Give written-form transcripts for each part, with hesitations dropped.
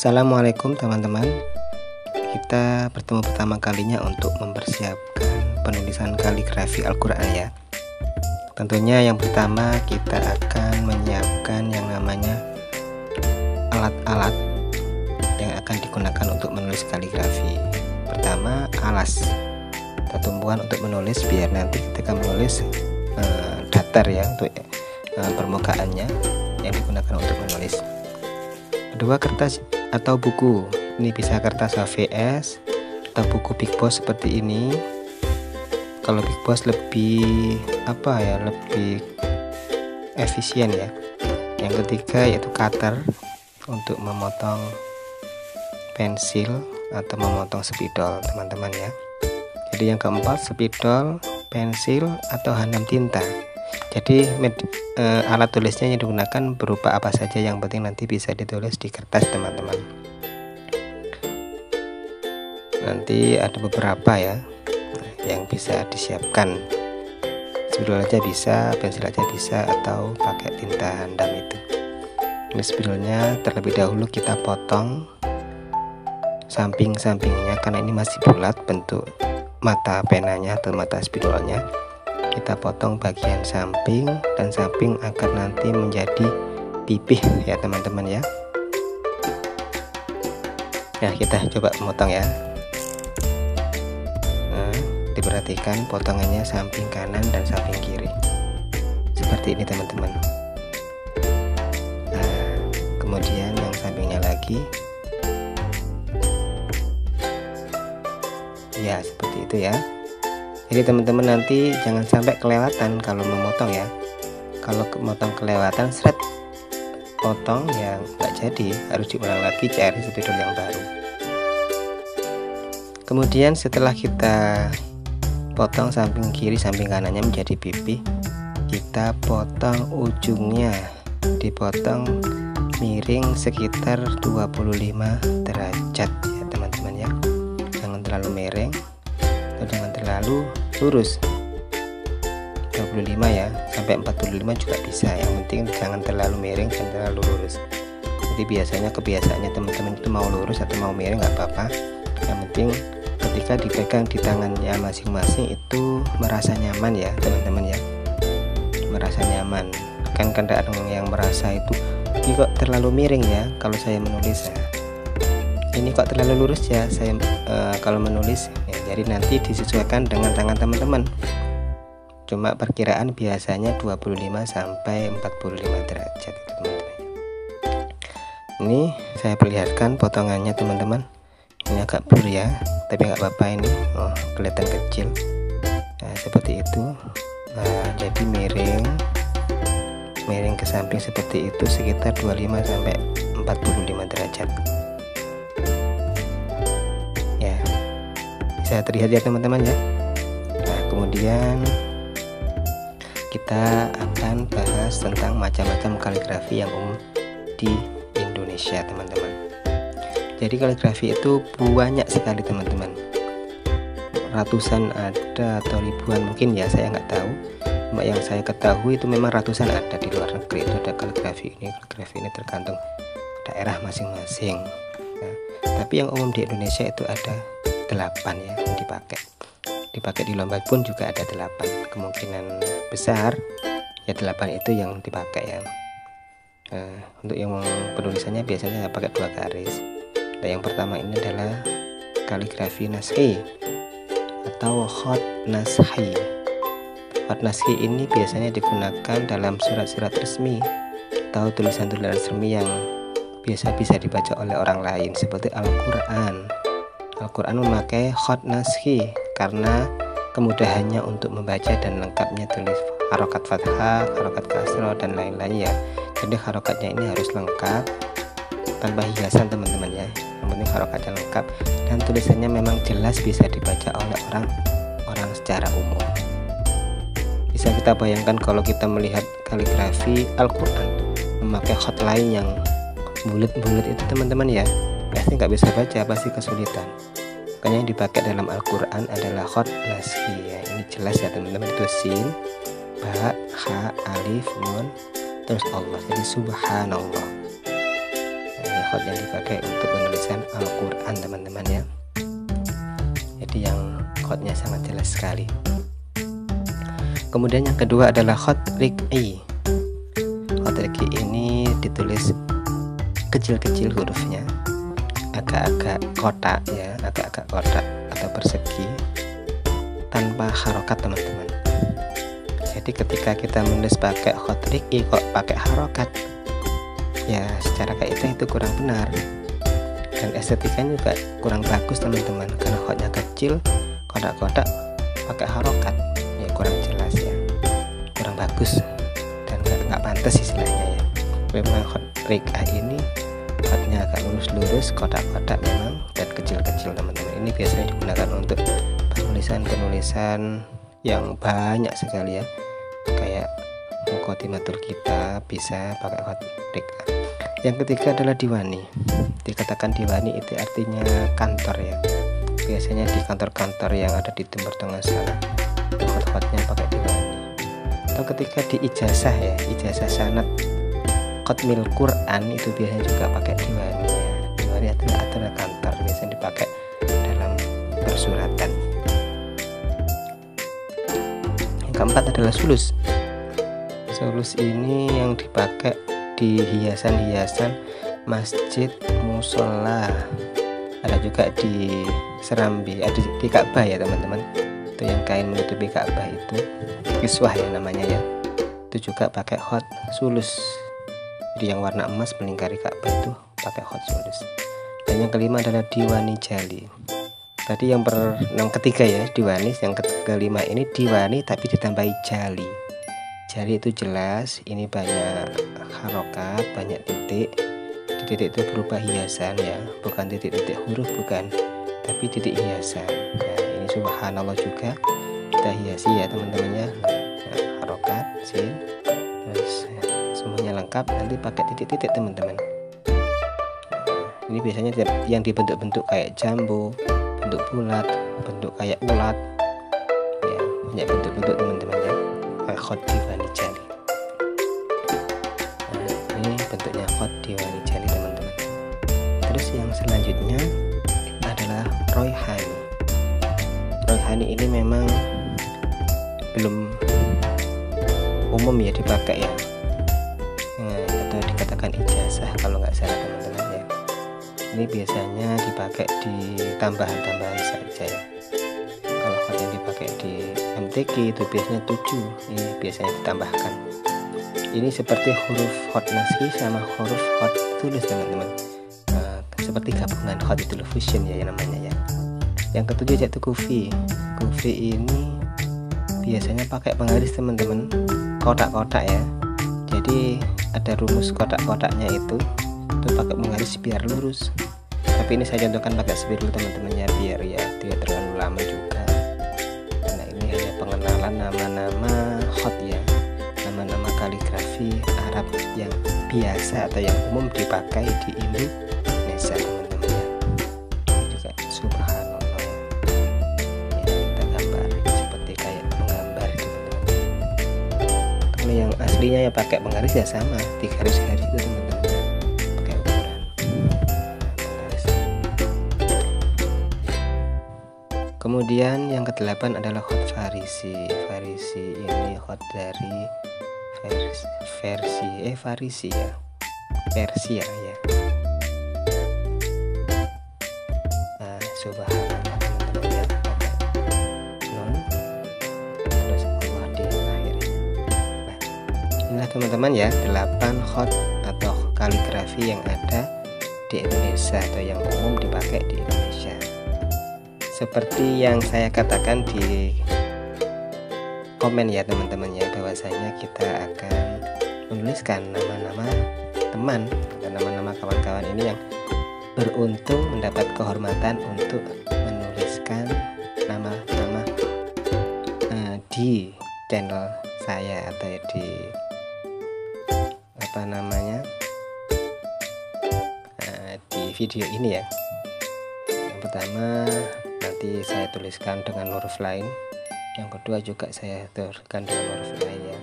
Assalamualaikum teman-teman. Kita bertemu pertama kalinya untuk mempersiapkan penulisan kaligrafi Al-Quran ya. Tentunya yang pertama kita akan menyiapkan yang namanya alat-alat yang akan digunakan untuk menulis kaligrafi. Pertama, alas atau tumpuan untuk menulis biar nanti ketika menulis datar ya untuk permukaannya yang digunakan untuk menulis. Kedua, kertas atau buku. Ini bisa kertas HVS atau buku Big Boss seperti ini. Kalau Big Boss lebih lebih efisien ya. Yang ketiga yaitu cutter untuk memotong pensil atau memotong spidol teman-teman ya. Jadi yang keempat, spidol, pensil atau handam tinta. Jadi alat tulisnya yang digunakan berupa apa saja, yang penting nanti bisa ditulis di kertas teman-teman. Nanti ada beberapa ya yang bisa disiapkan. Spidol aja bisa, pensil aja bisa, atau pakai tinta handam itu. Ini spidolnya terlebih dahulu kita potong samping-sampingnya karena ini masih bulat bentuk mata penanya atau mata spidolnya. Kita potong bagian samping dan samping agar nanti menjadi pipih ya teman-teman ya. Nah, kita coba memotong ya. Nah, diperhatikan potongannya samping kanan dan samping kiri seperti ini teman-teman. Nah, kemudian yang sampingnya lagi ya seperti itu ya. Jadi teman-teman nanti jangan sampai kelewatan kalau memotong ya. Kalau memotong kelewatan seret potong ya nggak jadi, harus diulang lagi cari spidol yang baru. Kemudian setelah kita potong samping kiri samping kanannya menjadi pipih, kita potong ujungnya, dipotong miring sekitar 25 derajat ya teman-teman ya. Jangan terlalu miring atau jangan terlalu lurus. 25 ya, sampai 45 juga bisa, yang penting jangan terlalu miring dan terlalu lurus. Jadi biasanya kebiasaannya teman-teman itu mau lurus atau mau miring nggak apa-apa, yang penting ketika dipegang di tangannya masing-masing itu merasa nyaman ya teman-teman ya, merasa nyaman. Kan kadang yang merasa itu ini kok terlalu miring ya kalau saya menulis ya, ini kok terlalu lurus ya saya kalau menulis ya. Jadi nanti disesuaikan dengan tangan teman-teman. Cuma perkiraan biasanya 25 sampai 45 derajat teman-teman. Ini saya perlihatkan potongannya teman-teman. Ini agak blur ya, tapi nggak apa-apa ini. Oh, kelihatan kecil. Nah, seperti itu. Nah, jadi miring ke samping seperti itu sekitar 25 sampai 45 derajat. Bisa terlihat ya teman-teman ya. Nah, kemudian kita akan bahas tentang macam-macam kaligrafi yang umum di Indonesia teman-teman. Jadi kaligrafi itu banyak sekali teman-teman, ratusan ada atau ribuan mungkin ya, saya nggak tahu. Cuma yang saya ketahui itu memang ratusan ada di luar negeri itu ada kaligrafi ini tergantung daerah masing-masing. Nah, tapi yang umum di Indonesia itu ada 8 ya yang dipakai di lomba pun juga ada 8, kemungkinan besar ya 8 itu yang dipakai ya. Untuk yang penulisannya biasanya pakai 2 garis. Nah, yang pertama ini adalah kaligrafi naskhi atau khot naskhi. Khot naskhi ini biasanya digunakan dalam surat-surat resmi atau tulisan-tulisan resmi yang biasa bisa dibaca oleh orang lain seperti Al-Quran. Al-Quran memakai khot naskhi karena kemudahannya untuk membaca dan lengkapnya tulis harokat fathah, harokat kasroh dan lain-lain ya. Jadi harokatnya ini harus lengkap tanpa hiasan teman-teman ya. Yang penting harokatnya lengkap dan tulisannya memang jelas bisa dibaca oleh orang secara umum. Bisa kita bayangkan kalau kita melihat kaligrafi Al-Quran memakai khot lain yang bulat-bulat itu teman-teman ya, pasti nggak bisa baca, pasti kesulitan. Makanya yang dipakai dalam Al-Quran adalah khot naskhi ya. Ini jelas ya teman-teman, itu sin, ba, ha, alif, nun, terus Allah, jadi subhanallah. Nah, Ini hot yang dipakai untuk penulisan Al-Quran teman-teman ya. Jadi yang hotnya sangat jelas sekali. Kemudian yang kedua adalah hot riq'i. Hot riq'i ini ditulis kecil-kecil hurufnya, agak-agak kotak ya, agak-agak kotak atau persegi, tanpa harokat teman-teman. Jadi ketika kita menulis pakai hot riq'i kok pakai harokat, ya secara kaidah itu kurang benar, dan estetikanya juga kurang bagus teman-teman, karena hotnya kecil, kotak-kotak, pakai harokat, ya kurang jelas ya, kurang bagus, dan nggak pantas istilahnya ya. Memang hot riq'i ini hotnya agak lurus-lurus, kotak-kotak memang, dan kecil-kecil teman-teman. Ini biasanya digunakan untuk penulisan-penulisan yang banyak sekali ya, kayak Muqaddimatul Kitab bisa pakai hot riq'i. Yang ketiga adalah diwani. Dikatakan diwani itu artinya kantor ya, biasanya di kantor-kantor yang ada di Timur Tengah sana hot-hotnya pakai diwani. Atau ketika di ijazah ya, ijazah sanad Khatmil Quran itu biasanya juga pakai diwani ya. Diwani adalah kantor, biasanya dipakai dalam persuratan. Yang keempat adalah sulus. Sulus ini yang dipakai di hiasan-hiasan masjid, musola, ada juga di serambi, ada di Ka'bah ya teman-teman. Itu yang kain menutupi Ka'bah itu kiswah ya namanya ya. Itu juga pakai hot sulus. Jadi yang warna emas melingkari Ka'bah itu pakai hot sulus. Dan yang kelima adalah diwani jali. Tadi yang ketiga ya diwani, yang kelima ini diwani tapi ditambahi jali. Jali itu jelas, ini banyak harokat, banyak titik. Titik itu berupa hiasan ya, bukan titik-titik huruf, bukan, tapi titik hiasan. Nah ini subhanallah juga kita hiasi ya teman-temannya. Nah, harokat, sin, terus semuanya lengkap, nanti pakai titik-titik teman-teman. Nah, ini biasanya yang dibentuk-bentuk kayak jambu, bentuk bulat, bentuk kayak ulat ya, banyak bentuk-bentuk teman-teman ya. Hot diwani jali. Nah, ini bentuknya hot diwani jali teman-teman. Terus yang selanjutnya adalah royhani. Royhani ini memang belum umum ya dipakai ya, atau dikatakan ijazah kalau nggak salah teman-teman ya. Ini biasanya dipakai di tambahan-tambahan saja ya. Kalau hot yang dipakai di MTQ itu biasanya 7, ini biasanya ditambahkan. Ini seperti huruf hot nasri sama huruf hot tulis teman-teman. Seperti gabungan hot itu fusion ya namanya ya. Yang ketujuh yaitu kufi. Kufi ini biasanya pakai penggaris teman-teman, kotak-kotak ya. Jadi ada rumus kotak-kotaknya itu pakai penggaris biar lurus. Tapi ini saya contohkan pakai spidol teman-teman ya, biar ya tidak terlalu lama juga. Karena ini hanya pengenalan nama-nama hot ya, nama-nama kaligrafi Arab yang biasa atau yang umum dipakai di Indonesia teman-teman ya. Ini juga subhanallah ya, kita gambar seperti kayak menggambar itu teman-teman. Kalau yang aslinya ya pakai penggaris ya sama, di garis-garis itu teman-teman. Kemudian yang ke-8 adalah hot farisi. Farisi ini hot dari farisi ya, Persia ya. Nah, subhanallah teman-teman ya, non terus Allah di akhirnya. Nah, inilah teman-teman ya 8 hot atau kaligrafi yang ada di Indonesia atau yang umum dipakai di Indonesia. Seperti yang saya katakan di komen ya teman-teman ya, bahwasanya kita akan menuliskan nama-nama teman dan nama-nama kawan-kawan ini yang beruntung mendapat kehormatan untuk menuliskan nama-nama di channel saya atau di apa namanya di video ini ya. Yang pertama nanti saya tuliskan dengan huruf lain, yang kedua juga saya tuliskan dengan huruf lain ya.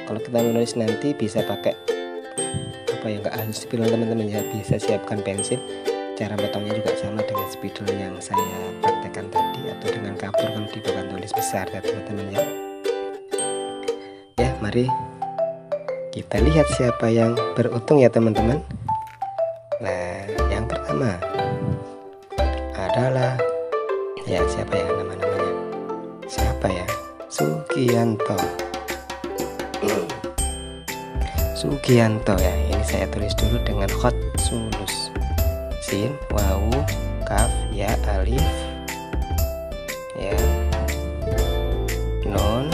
Kalau kita menulis nanti bisa pakai supaya nggak harus spidol teman-teman ya, bisa siapkan pensil. Cara potongnya juga sama dengan spidol yang saya praktekkan tadi, atau dengan kapur kalau di papan tulis besar ya teman-teman ya. Ya, mari kita lihat siapa yang beruntung ya teman-teman. Nah, yang pertama adalah ya, siapa ya namanya? Siapa ya? Sugianto. Sugianto ya. Ini saya tulis dulu dengan hot sulus. Sin, wawu, kaf, ya, alif, ya, nun,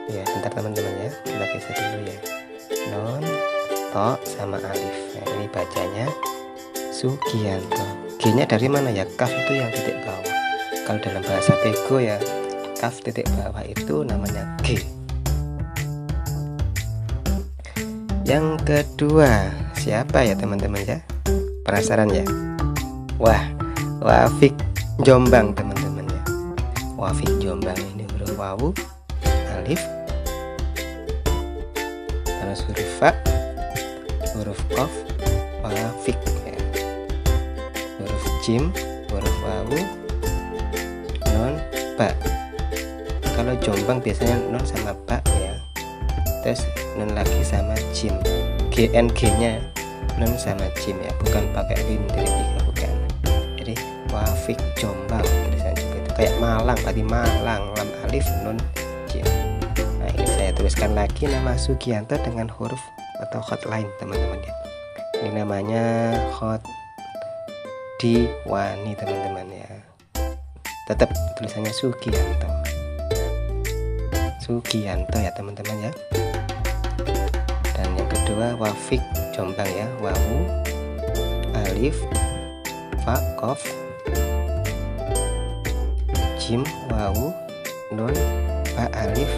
ya, bentar teman-teman ya, kita geser dulu ya. Nun, to, sama alif. Nah, ini bacanya Sugianto. G-nya dari mana ya? Kaf itu yang titik bawah. Kalau dalam bahasa Bego ya, kaf titik bawah itu namanya G. Yang kedua siapa ya teman-teman ya? Penasaran ya? Wah, Wafik Jombang teman-teman ya. Wafik Jombang ini huruf wawu, alif, terus huruf fa, huruf qaf, Wafik ya. Huruf jim, huruf wawu, nun, ba. Kalau Jombang biasanya nun sama ba ya, terus nun lagi sama jim, GNG nya nun sama jim ya, bukan pakai rindrik tiga, bukan. Jadi Wafik Jombang tulisannya juga itu kayak Malang, berarti Malang, lam alif nun jim. Nah, ini saya tuliskan lagi nama Sugianto dengan huruf atau hotline teman-teman ya. Ini namanya hot Diwani teman-teman ya. Tetap tulisannya Sugianto. Sugianto ya teman-teman ya. Dan yang kedua Wafik Jombang ya, wawu, alif, fa, qaf, jim, wawu, nun, fa, alif,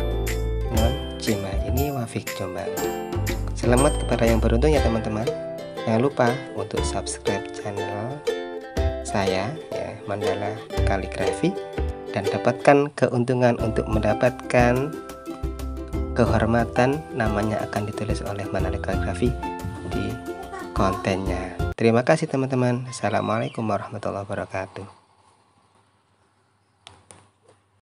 nun, jim. Ini Wafik Jombang. Selamat kepada yang beruntung ya teman-teman. Jangan lupa untuk subscribe channel saya ya, Mandala Kaligrafi, dan dapatkan keuntungan untuk mendapatkan kehormatan, namanya akan ditulis oleh Mandala Kaligrafi di kontennya. Terima kasih teman-teman. Assalamualaikum warahmatullahi wabarakatuh.